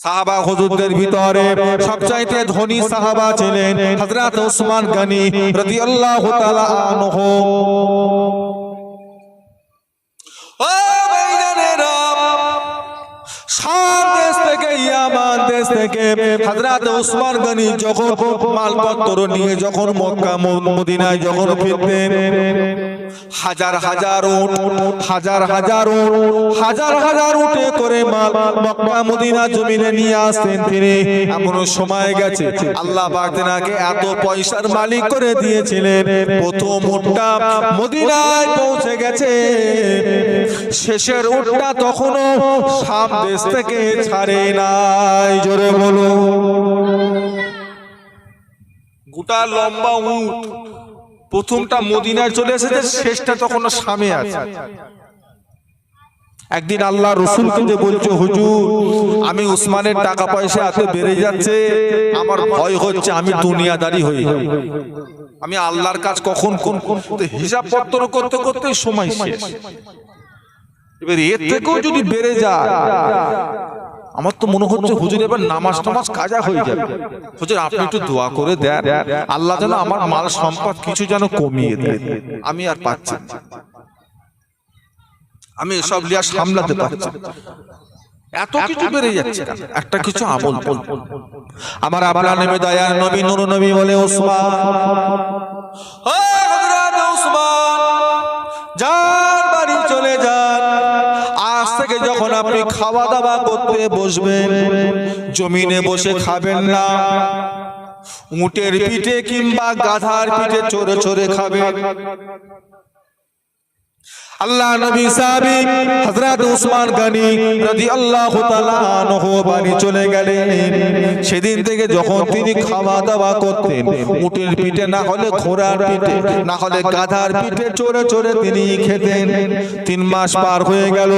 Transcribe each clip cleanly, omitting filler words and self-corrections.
সাহাবা হুজুরদের ভিতরে সবচাইতে ধনী সাহাবা ছিলেন হযরত ওসমান গনি রাদিয়াল্লাহু তাআলা আনহু। ও ভাইজানেরা, শাম দেশ থেকে, ইয়ামান দেশ থেকে হযরত ওসমান গনি যখন মালপত্র নিয়ে যখন মক্কা মদিনায় যখন ফিরতেন, হাজার হাজার উট, হাজার হাজার উট, হাজার হাজার উটে করে মাল মক্কা মদিনা জমিনে নিয়ে আসতেন তিনি। এমন সময় গেছে আল্লাহ পাক তেনাকে এত পয়সার মালিক করে দিয়েছিলেন, প্রথম উটটা মদিনায় পৌঁছে গেছে, শেষের উটটা তখনো শাম দেশ থেকে ছাড়ে নাই। জোরে বলো। গোটা লম্বা উট, প্রথমটা মদিনায় চলে এসেছে, শেষটা তখন শামে আছে। একদিন আল্লাহ রসুলকে যে বলছে, হুজুর আমি উসমানের টাকা পয়সা এত বেড়ে যাচ্ছে, আমার ভয় হচ্ছে আমি দুনিয়াদারি হয়ে যাব, আমি আল্লাহর কাজ কখন কোন হিসাব পত্র করতে করতে সময় শেষ, এবার এর থেকেও যদি বেড়ে যায়, আমার তো মনে হচ্ছে হুজুর এবার নামাজ টামাজ কাজা হয়ে যাবে, হুজুর আপনি একটু দোয়া করে দেন আল্লাহ যেন আমার মাল সম্পদ কিছু যেন কমিয়ে দেয়, আমি আর পাচ্ছি না, আমি এসব লিয়া সামলাতে পারছি না, এত কিছু বেড়ে যাচ্ছে, একটা কিছু আমল বল। আমার আপনার নামে দয়ার নবী নূর নবী বলে, ওসমান, ও হযরত ওসমান, যান বাড়ি চলে যান, আজ থেকে যখন আপনি খাওয়া দাওয়া করতে বসবেন, জমিনে বসে খাবেন না, উটের পিঠে কিংবা গাধার পিঠে চড়ে চড়ে খাবেন। আল্লাহ নবী সাহাবী হযরত ওসমান গনি রাদিয়াল্লাহু তাআলা আনহু বাড়ি চলে গেলেন। সেদিন থেকে যখন তিনি খাওয়া দাওয়া করতেন, উটের পিঠে না হলে ঘোড়ার পিঠে না হলে গাধার পিঠে চড়ে চড়ে তিনি খেতেন। 3 মাস পার হয়ে গেল,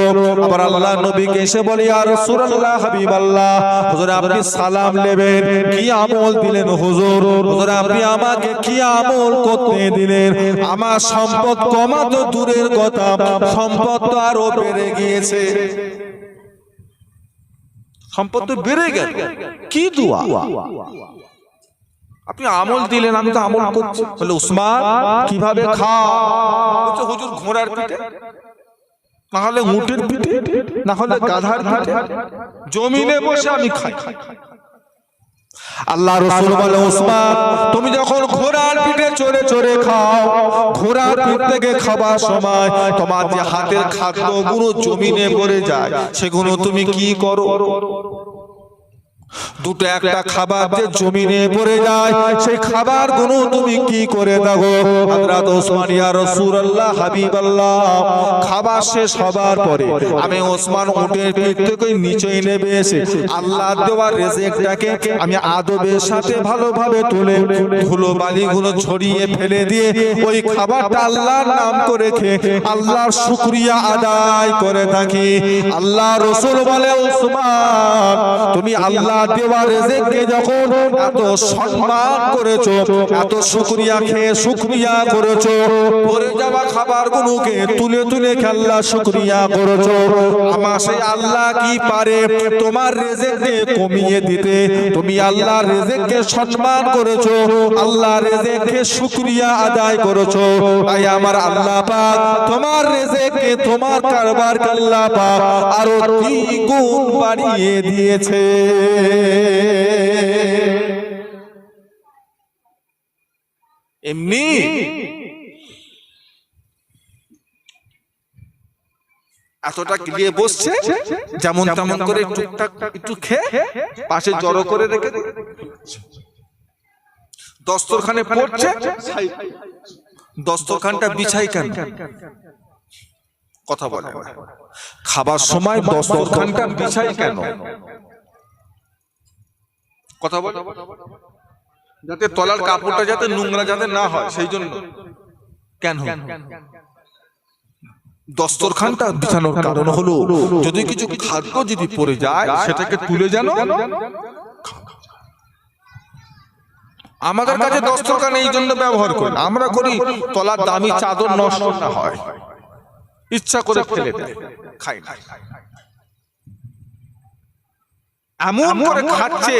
আবার আল্লাহ নবীকে এসে বলে, ইয়া রাসূলুল্লাহ, হাবিবাল্লাহ, হুজুর আপনি সালাম নেবেন, কি আমল দিলেন হুজুর, হুজুর আপনি আমাকে কি আমল করতে দিলেন, আমার সম্পদ কমা তো দূরের কথা, সম্পদ তো আরো বেড়ে গিয়েছে, সম্পদ তো বেড়ে গেল, কি দোয়া আপনি আমল দিলেন, আমি তো আমল করছি। বলে, উসমান কিভাবে খাও? বলছে, হুজুর ঘোড়ার পিঠে না হলে উটের পিঠে না হলে গাধার পিঠে জমিনে বসে আমি খাই। আল্লাহ রাসূল বলে, ওসমান তুমি যখন ঘোড়ার পিঠে চড়ে চড়ে খাও, ঘোড়ার পিঠ থেকে খাবার সময় তোমার যে হাতের খাদ্যগুলো জমিনে পড়ে যায়, সেগুলো তুমি কি করো? দুটো একটা খাবার যে জমিনে পড়ে যায়, সেই খাবারগুলো তুমি কি করে দাও? হযরত ওসমান, ইয়া রাসূলুল্লাহ, হাবিবাল্লাহ, খাবার শেষ হবার পরে আমি ওসমান উটের পিঠ থেকে নিচে নেমে এসে আল্লাহ দেওয়া রিজিকটাকে আমি আদবের সাথে ভালোভাবে তুলে ধুলো বালিগুলো ছড়িয়ে ফেলে দিয়ে ওই খাবারটা আল্লাহর নাম করে খেয়ে আল্লাহর শুকরিয়া আদায় করে থাকি। আল্লাহ রাসূল বলে, ওসমান তুমি আল্লাহ দেওয়া রিজিককে যখন এত সম্মান করেছো, এত শুকরিয়া খেয়ে শুকরিয়া করেছো, পড়ে যাওয়া খাবারগুলোকে তুলে তুলে আল্লাহ শুকরিয়া করেছো, আমার সেই আল্লাহ কি পারে তোমার রিজিককে কমিয়ে দিতে? তুমি আল্লাহর রিজিককে সম্মান করেছো, আল্লাহর রিজিককে শুকরিয়া আদায় করেছো, তাই আমার আল্লাহ পাক তোমার রিজিককে, তোমার কারবারকে আল্লাহ পাক আরো 3 গুণ বাড়িয়ে দিয়েছে। এমনি এতটা দিয়ে বসছে, যেমন তেমন করে টুকটাক একটু খেয়ে পাশে জড়ো করে রেখে দস্তরখানে পড়ছে, দস্তরখানটা বিছাই কেন? কথা বলে, খাবার সময় দস্তরখানটা বিছাই কেন? কথা বলে, যাতে তলার কাপড়টা যাতে নোংরা যাতে না হয়, সেই জন্য। কেন দস্তরখানটা বিছানোর কারণ হলো, যদি কিছু খাদ্য যদি পড়ে যায় সেটাকে তুলে যেন। আমাদের কাছে দস্তরখান এই জন্য ব্যবহার করি, আমরা করি তলার দামি চাদর নষ্ট না হয়, ইচ্ছা করে ফেলে দেয়, খাই না। এমন করে খাচ্ছে,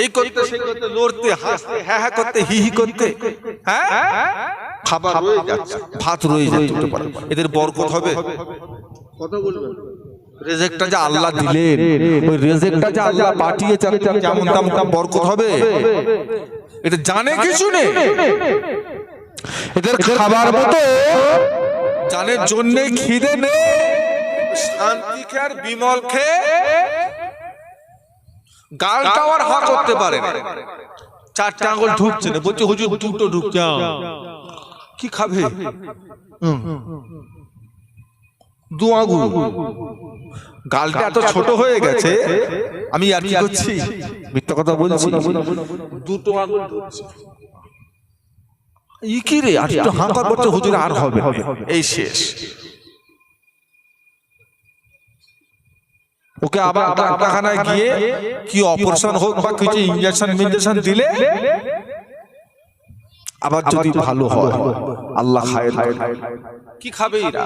এই করতে সেই করতে, লড়তে হাসতে, হ্যাঁ হ্যাঁ করতে, হি হি করতে, হ্যাঁ খাবার রয়ে যাচ্ছে, ভাত রয়ে যাচ্ছে। এদের বরকত হবে? কথা বলবেন। রিজিকটা যে আল্লাহ দিলেন, ওই রিজিকটা যে আল্লাহ পাঠিয়েছেন, কেমন তেমন বরকত হবে? এটা জানে কিছু নেই। এদের খাবার মতো জানের জন্য খিদে নেই, শান্তি খেয়ে আর বিমল খেয়ে গালটাও আর হা করতে পারে না। চারটা আঙ্গুল ঢুকছে না, বলছে হুজুর দুটো ঢুকছে। কি খাবে? দু আঙ্গুল। গালটা এত ছোট হয়ে গেছে, আমি আর কি করছি, মিথ্যা কথা বলছি, দুটো আঙ্গুল ঢুকছে। ই কি রে, আর একটু হাঁকার করছে, হুজুর আর হবে, এই শেষ। ওকে আবার ডাক্তারখানায় গিয়ে কি অপারেশন হোক বা কিছু ইনজেকশন দিলে আবার যদি ভালো হয়, আল্লাহ খায়। কি খাবে এরা?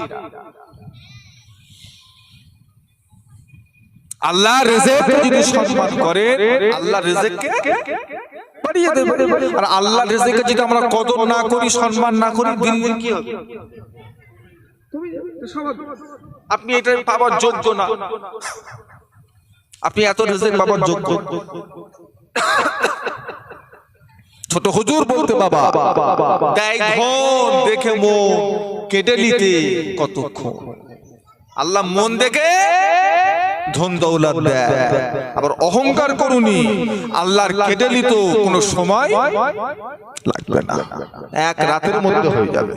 আল্লাহ রিজিক যদি সম্মান করে, আল্লাহ রিজিককে বাড়িয়ে দেবে। আর আল্লাহ রিজিককে যদি আমরা কদর না করি, সম্মান না করি, দিন দিন কি হবে? আপনি এটা পাওয়ার যোগ্য না, আপনি এত রিজিক পাওয়ার যোগ্য। ছোট হুজুর বলতে বাবা দেয় ধন দেখে মন কেটে নিতে কতক্ষণ। আল্লাহ মন দেখে ধন দৌলত দেয়, আবার অহংকার করুনি, আল্লাহর কেটে নিত কোনো সময় লাগবে না, এক রাতের মধ্যে হয়ে যাবে।